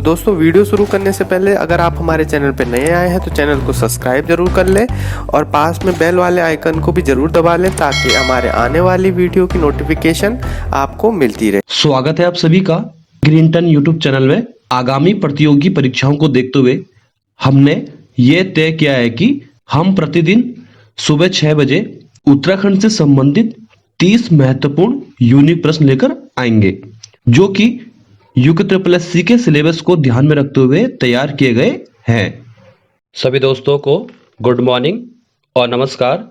दोस्तों वीडियो शुरू करने से पहले अगर आप हमारे चैनल पर नए आए हैं तो चैनल को सब्सक्राइब जरूर कर लें और पास में बेल वाले आइकन को भी जरूर दबा लें ताकि हमारे आने वाली वीडियो की नोटिफिकेशन आपको मिलती रहे। स्वागत है आप सभी का ग्रीनटन यूट्यूब चैनल में। आगामी प्रतियोगी परीक्षाओं को देखते हुए हमने ये तय किया है कि हम प्रतिदिन सुबह 6 बजे उत्तराखंड से संबंधित 30 महत्वपूर्ण यूनिक प्रश्न लेकर आएंगे, जो कि यूके ट्रिपल एस सी के सिलेबस को ध्यान में रखते हुए तैयार किए गए हैं। सभी दोस्तों को गुड मॉर्निंग और नमस्कार।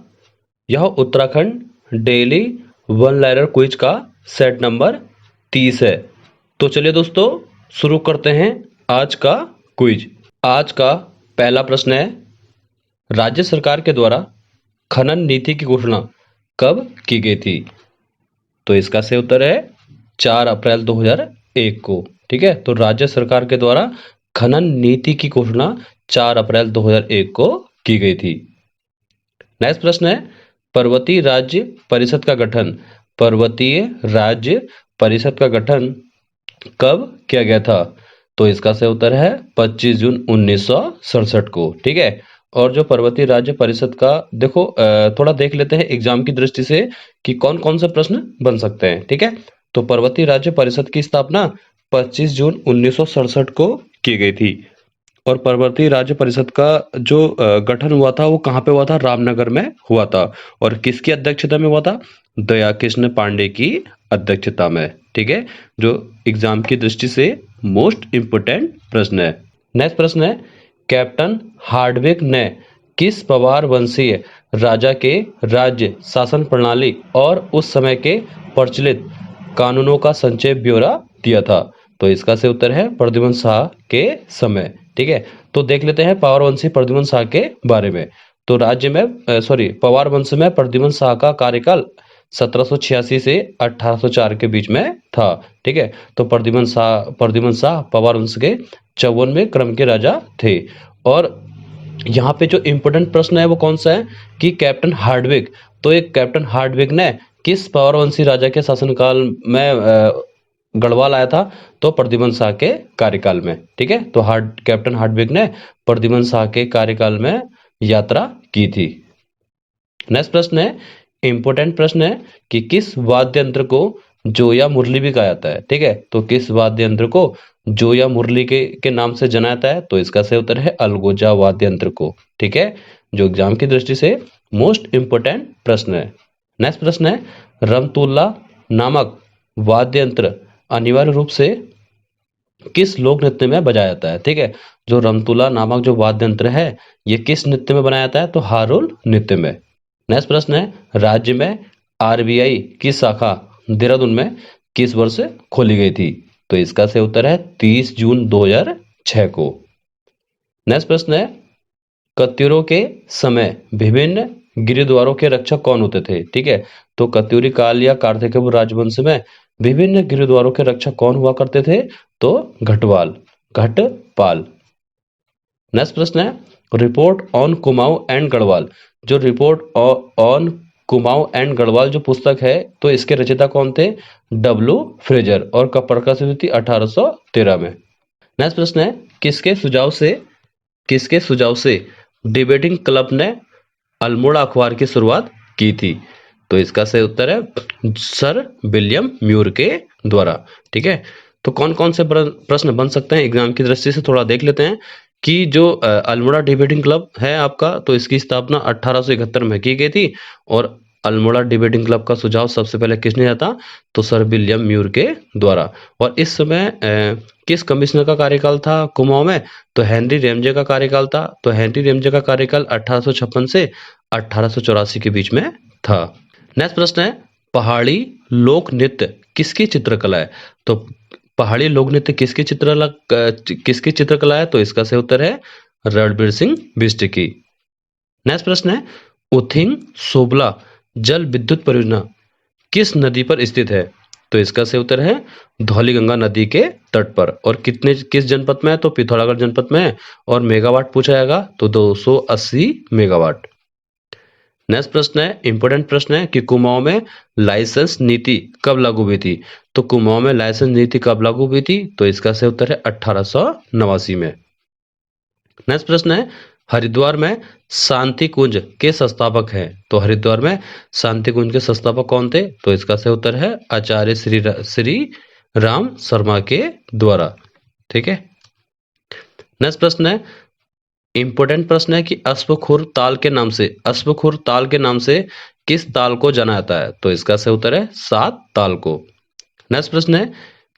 यह Uttarakhand daily one liner quiz का सेट नंबर 30 है। तो चलिए दोस्तों शुरू करते हैं आज का क्विज। आज का पहला प्रश्न है, राज्य सरकार के द्वारा खनन नीति की घोषणा कब की गई थी? तो इसका सही उत्तर है 4 अप्रैल 2001 को। ठीक है, तो राज्य सरकार के द्वारा खनन नीति की घोषणा 4 अप्रैल 2001 को की गई थी। नेक्स्ट प्रश्न है, पर्वतीय राज्य परिषद का गठन कब किया गया था? तो इसका सही उत्तर है 25 जून 1967 को। ठीक है, और जो पर्वतीय राज्य परिषद का देखो थोड़ा देख लेते हैं एग्जाम की दृष्टि से कि कौन कौन से प्रश्न बन सकते हैं। ठीक है, तो पर्वतीय राज्य परिषद की स्थापना 25 जून 1967 को की गई थी और पर्वतीय राज्य परिषद का जो गठन हुआ था वो कहाँ पे हुआ था? रामनगर में हुआ था। और किसकी अध्यक्षता में हुआ था? दया कृष्ण पांडे की अध्यक्षता में। ठीक है, जो एग्जाम की दृष्टि से मोस्ट इंपोर्टेंट प्रश्न है। नेक्स्ट प्रश्न है, कैप्टन हार्डविक ने किस पवार वंशीय राजा के राज्य शासन प्रणाली और उस समय के प्रचलित कानूनों का संक्षेप ब्यौरा दिया था? तो इसका सही उत्तर है प्रद्युमन शाह के समय। ठीक है, तो देख लेते हैं पवार वंशी प्रद्युमन शाह के बारे में। तो पवार वंश में प्रद्युमन शाह का कार्यकाल 1786 से 1804 के बीच में था। ठीक है, तो प्रद्युमन शाह पवार वंश के 54वें क्रम के राजा थे। और यहाँ पे जो इम्पोर्टेंट प्रश्न है वो कौन सा है कि कैप्टन हार्डविक, तो एक कैप्टन हार्डविक ने किस पवार वंशी राजा के शासनकाल में गढ़वाल आया था? तो प्रद्युमन शाह के कार्यकाल में। ठीक है, तो कैप्टन हार्डविक ने प्रद्युमन शाह के कार्यकाल में यात्रा की थी। नेक्स्ट प्रश्न है, इंपोर्टेंट प्रश्न है कि किस वाद्य यंत्र को जोया मुरली भी कहा जाता है? ठीक है, तो किस वाद्य यंत्र को जोया मुरली के नाम से जाना जाता है? तो इसका सही उत्तर है अलगोजा वाद्य यंत्र को। ठीक है, जो एग्जाम की दृष्टि से मोस्ट इंपोर्टेंट प्रश्न है। नेक्स्ट प्रश्न है, रमतुल्ला नामक वाद्य यंत्र अनिवार्य रूप से किस लोक नृत्य में बजाया जाता है? ठीक है, जो रमतुल्ला नामक जो वाद्य यंत्र है ये किस नृत्य में बनाया जाता है? तो हारोल नृत्य में। नेक्स्ट प्रश्न है, राज्य में आरबीआई की शाखा देहरादून में किस वर्ष खोली गई थी? तो इसका सही उत्तर है 30 जून 2006 को। नेक्स्ट प्रश्न है, कत्यूरों के समय विभिन्न गिरिद्वारों के रक्षक कौन होते थे? ठीक है, तो कत्यूरी काल या कार्तिकेय राजवंश में विभिन्न गिरिद्वारों के रक्षक कौन हुआ करते थे? तो घटपाल। नेक्स्ट प्रश्न है, report on Kumaon and Garhwal, जो report on Kumaon and Garhwal जो पुस्तक है तो इसके रचयिता कौन थे? डब्ल्यू फ्रेजर, और कब प्रकाशित हुई थी? 1813 में। नेक्स्ट प्रश्न है, किसके सुझाव से डिबेटिंग क्लब ने अल्मोड़ा अखबार की शुरुआत की थी? तो इसका सही उत्तर है सर विलियम म्यूर के द्वारा। ठीक है, तो कौन कौन से प्रश्न बन सकते हैं एग्जाम की दृष्टि से थोड़ा देख लेते हैं कि जो अल्मोड़ा डिबेटिंग क्लब है आपका, तो इसकी स्थापना 1871 में की गई थी और अल्मोड़ा डिबेटिंग क्लब का सुझाव सबसे पहले किसने दिया था? तो सर विलियम म्यूर के द्वारा। और इस समय किस कमिश्नर का कार्यकाल था कुमाऊं में? तो हेनरी रेमजे का कार्यकाल था। तो हेनरी रेमजे का कार्यकाल 1856 से 1884 के बीच में था। नेक्स्ट प्रश्न है, पहाड़ी लोक नृत्य किसकी चित्रकला है? तो पहाड़ी लोक नृत्य किसकी चित्रकला है? तो इसका सही उत्तर है रणबीर सिंह बिष्ट की। नेक्स्ट प्रश्न है, उथिंग सोबला जल विद्युत परियोजना किस नदी पर स्थित है? तो इसका सही उत्तर है धौलीगंगा नदी के तट पर। और किस जनपद में है? तो पिथौरागढ़ जनपद में है। और मेगावाट पूछा जाएगा तो 280 मेगावाट। नेक्स्ट प्रश्न है, इंपॉर्टेंट प्रश्न है कि कुमाऊं में लाइसेंस नीति कब लागू हुई थी? तो कुमाऊं में लाइसेंस नीति कब लागू हुई थी? तो इसका सही उत्तर है 1889 में। नेक्स्ट प्रश्न है, हरिद्वार में शांति कुंज के संस्थापक हैं? तो हरिद्वार में शांति कुंज के संस्थापक कौन थे? तो इसका सही उत्तर है आचार्य श्री राम शर्मा के द्वारा। ठीक है। नेक्स्ट प्रश्न है, इंपॉर्टेंट प्रश्न है कि अश्वखुर ताल के नाम से किस ताल को जाना जाता है? तो इसका सही उत्तर है 7 ताल को। नेक्स्ट प्रश्न है,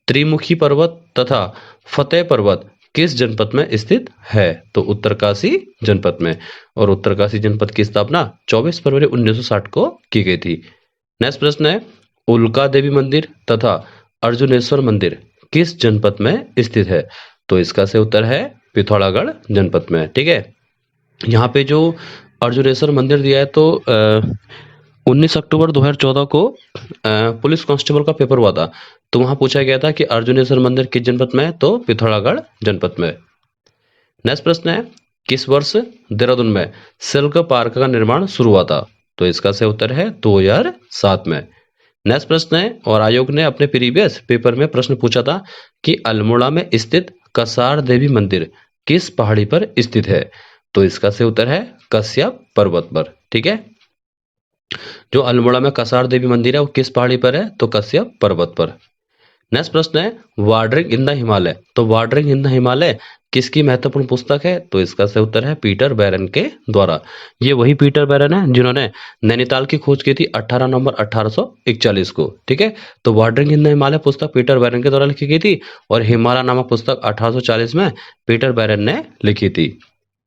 त्रिमुखी पर्वत तथा फतेह पर्वत किस जनपद में स्थित है? तो उत्तरकाशी जनपद में। और उत्तरकाशी जनपद की स्थापना 24 फरवरी 1960 को की गई थी। नेक्स्ट प्रश्न है, उल्का देवी मंदिर तथा अर्जुनेश्वर मंदिर किस जनपद में स्थित है? तो इसका सही उत्तर है पिथौरागढ़ जनपद में। ठीक है। यहाँ पे जो अर्जुनेश्वर मंदिर दिया है तो 19 अक्टूबर 2014 को पुलिस कांस्टेबल का पेपर हुआ था, तो वहां पूछा गया था कि अर्जुनेश्वर मंदिर किस जनपद में है? तो पिथौरागढ़ जनपद में। नेक्स्ट प्रश्न है, किस वर्ष देहरादून में सिल्क पार्क का निर्माण शुरू हुआ था? तो इसका सही उत्तर है 2007 में। नेक्स्ट प्रश्न है, और आयोग ने अपने प्रीवियस पेपर में प्रश्न पूछा था कि अल्मोड़ा में स्थित कसार देवी मंदिर किस पहाड़ी पर स्थित है? तो इसका सही उत्तर है कश्यप पर्वत पर। ठीक है। जो अल्मोड़ा में कसार देवी मंदिर है वो किस पहाड़ी पर है? तो कश्यप पर्वत पर। नेक्स्ट प्रश्न है, वार्डरिंग इन द हिमालय। तो वार्डरिंग इन द हिमालय किसकी महत्वपूर्ण पुस्तक है? तो इसका सही उत्तर है पीटर बैरन के द्वारा। ये वही पीटर बैरन है जिन्होंने नैनीताल की खोज की थी 18 नवंबर 1841 को। ठीक है। तो वार्डरिंग इन द हिमालय पुस्तक पीटर बैरन के द्वारा लिखी गई थी और हिमालय नामक पुस्तक 1840 में पीटर बैरन ने लिखी थी।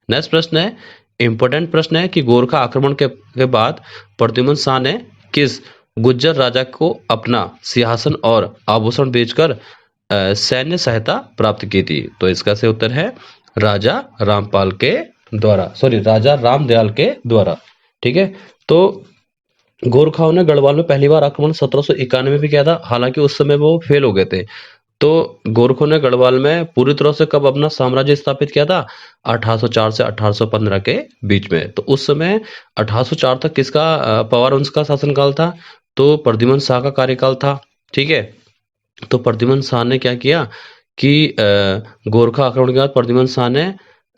नेक्स्ट प्रश्न है, इंपॉर्टेंट प्रश्न है कि गोरखा आक्रमण के बाद प्रद्युमन शाह ने किस गुज्जर राजा को अपना सिंहासन और आभूषण बेचकर सैन्य सहायता प्राप्त की थी? तो इसका सही उत्तर है राजा राजा रामदयाल के द्वारा। ठीक है। तो गोरखाओं ने गढ़वाल में पहली बार आक्रमण 1791 में भी किया था, हालांकि उस समय वो फेल हो गए थे। तो गोरखों ने गढ़वाल में पूरी तरह से कब अपना साम्राज्य स्थापित किया था? 1804 से 1815 के बीच में। तो उस समय 1804 तक किसका पवार वंश का शासनकाल था? तो प्रद्युमन शाह का कार्यकाल था। ठीक है। तो प्रद्युमन शाह ने क्या किया कि गोरखा आक्रमण के बाद प्रद्युमन शाह ने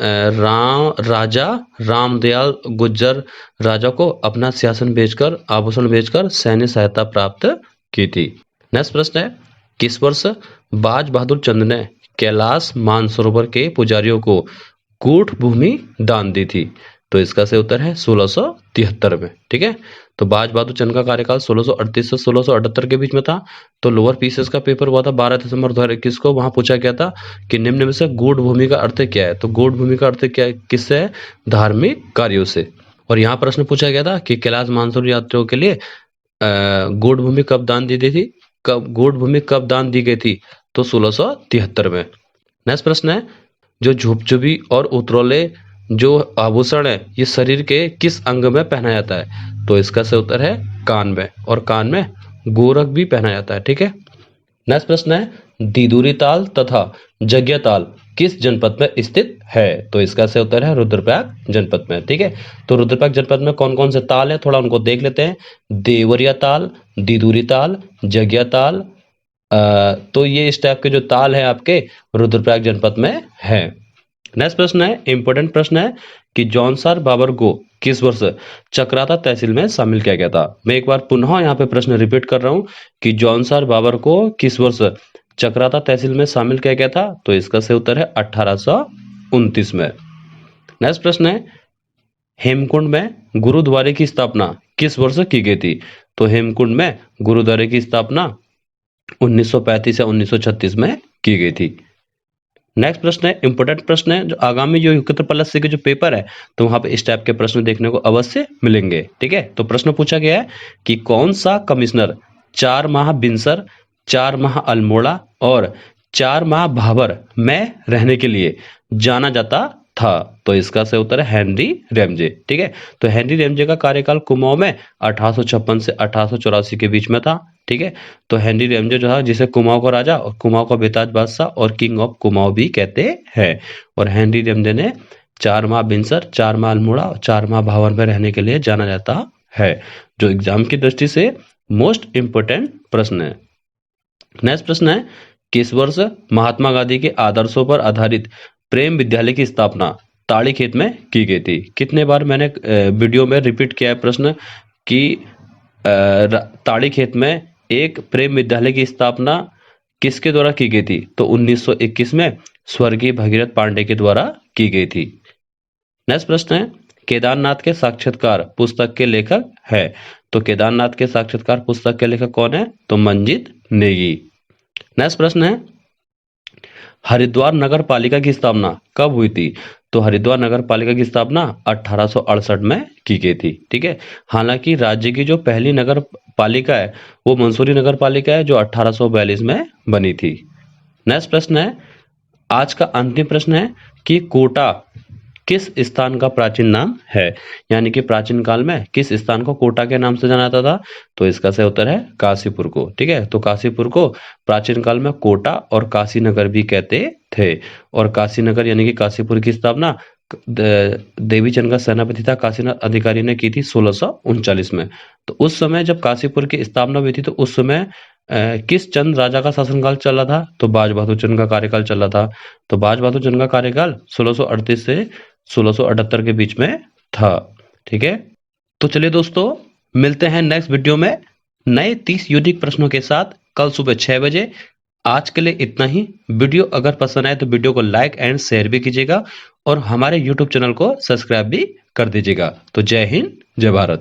राजा रामदयाल गुज्जर राजा को अपना सिंहासन बेचकर आभूषण बेचकर सैन्य सहायता प्राप्त की थी। नेक्स्ट प्रश्न है, किस वर्ष बाज बहादुर चंद ने कैलाश मानसरोवर के पुजारियों को कूट भूमि दान दी थी? तो इसका सही उत्तर है 1673 में। ठीक है। तो बाज बहादुर चंद का कार्यकाल 1638 से 1678 के बीच में था। तो लोअर पीसीएस का पेपर हुआ था 12 दिसंबर 2021 को। वहां पूछा गया था कि निम्न में से गूढ़ भूमि का अर्थ क्या है? तो गूढ़ भूमि का अर्थ क्या है? किससे है? धार्मिक कार्यों से। और यहाँ प्रश्न पूछा गया था कि कैलाश मानसरोवर यात्रियों के लिए गूढ़ भूमि कब दान दी थी? गूढ़ भूमि कब दान दी गई थी? तो 1673 में। नेक्स्ट प्रश्न है, जो झुपझुपी और उतरोले जो आभूषण है ये शरीर के किस अंग में पहना जाता है? तो इसका सही उत्तर है कान में, और कान में गोरख भी पहना जाता है। ठीक है। नेक्स्ट प्रश्न है, दिदुरी ताल तथा जग्या ताल किस जनपद में स्थित है? तो इसका सही उत्तर है रुद्रप्रयाग जनपद में। ठीक है। तो रुद्रप्रयाग जनपद में कौन कौन से ताल है थोड़ा उनको देख लेते हैं। देवरिया ताल, दिदुरी ताल, जग्या ताल। तो ये इस टाइप के जो ताल है आपके रुद्रप्रयाग जनपद में है। नेक्स्ट प्रश्न है, इंपॉर्टेंट प्रश्न है कि जौनसार बाबर को किस वर्ष चक्राता तहसील में शामिल किया गया था? मैं एक बार पुनः यहाँ पे प्रश्न रिपीट कर रहा हूँ कि जौनसार बाबर को किस वर्ष चक्राता तहसील में शामिल किया गया था? तो इसका सही उत्तर है 1829 में। नेक्स्ट प्रश्न है, हेमकुंड में गुरुद्वारे की स्थापना किस वर्ष की गई थी? तो हेमकुंड में गुरुद्वारे की स्थापना 1935 या 1936 में की गई थी। नेक्स्ट प्रश्न है, इंपोर्टेंट प्रश्न है, जो आगामी जो युक्त प्लस के जो पेपर है तो वहां पे इस टाइप के प्रश्न देखने को अवश्य मिलेंगे। ठीक है। तो प्रश्न पूछा गया है कि कौन सा कमिश्नर 4 माह बिनसर, 4 माह अल्मोड़ा और 4 माह भाबर में रहने के लिए जाना जाता था? तो इसका सही उत्तर है हेनरी रेमजे। ठीक है। तो हेनरी रेमजे का कार्यकाल कुमाऊं में 1856 से 1884 के बीच में था। ठीक है। तो हेनरी रेमजे जो था जिसे कुमाऊं का राजा और कुमाऊं का बेताज बादशाह और किंग ऑफ कुमाऊं भी कहते हैं। और हेनरी रेमजे ने 4 माह बिनसर, 4 माह अल्मोड़ा और 4 माह भावर में रहने के लिए जाना जाता है, जो एग्जाम की दृष्टि से मोस्ट इंपोर्टेंट प्रश्न है। नेक्स्ट प्रश्न है, किस वर्ष महात्मा गांधी के आदर्शों पर आधारित प्रेम विद्यालय की स्थापना ताड़ीखेत में की गई थी? कितने बार मैंने वीडियो में रिपीट किया है प्रश्न कि ताड़ीखेत में एक प्रेम विद्यालय की स्थापना किसके द्वारा की गई थी? तो 1921 में स्वर्गीय भगीरथ पांडे के द्वारा की गई थी। नेक्स्ट प्रश्न है, केदारनाथ के साक्षात्कार पुस्तक के लेखक है? तो केदारनाथ के साक्षात्कार पुस्तक के लेखक कौन है? तो मंजीत नेगी। नेक्स्ट प्रश्न है, हरिद्वार नगर पालिका की स्थापना कब हुई थी? तो हरिद्वार नगर पालिका की स्थापना 1868 में की गई थी। ठीक है, हालांकि राज्य की जो पहली नगर पालिका है वो मंसूरी नगर पालिका है, जो 1842 में बनी थी। नेक्स्ट प्रश्न है, आज का अंतिम प्रश्न है कि कोटा किस स्थान का प्राचीन नाम है? यानी कि प्राचीन काल में किस स्थान को कोटा के नाम से जाना जाता था? तो इसका सही उत्तर है काशीपुर को। ठीक है, तो काशीपुर को प्राचीन काल में कोटा और काशी नगर भी कहते थे। और काशी नगर यानी कि काशीपुर की स्थापना देवीचंद का सेनापति था काशीनाथ अधिकारी ने की थी 1639 में। तो उस समय जब काशीपुर की स्थापना हुई थी तो उस समय किस चंद राजा का शासनकाल चल रहा था? तो बाज बहादुर चंद का कार्यकाल चल रहा था। तो बाज बहादुर चंद का कार्यकाल 1638 से 1678 के बीच में था। ठीक है, तो चलिए दोस्तों, मिलते हैं नेक्स्ट वीडियो में नए 30 यूनिक प्रश्नों के साथ कल सुबह 6 बजे। आज के लिए इतना ही। वीडियो अगर पसंद आए तो वीडियो को लाइक एंड शेयर भी कीजिएगा और हमारे YouTube चैनल को सब्सक्राइब भी कर दीजिएगा। तो जय हिंद, जय भारत।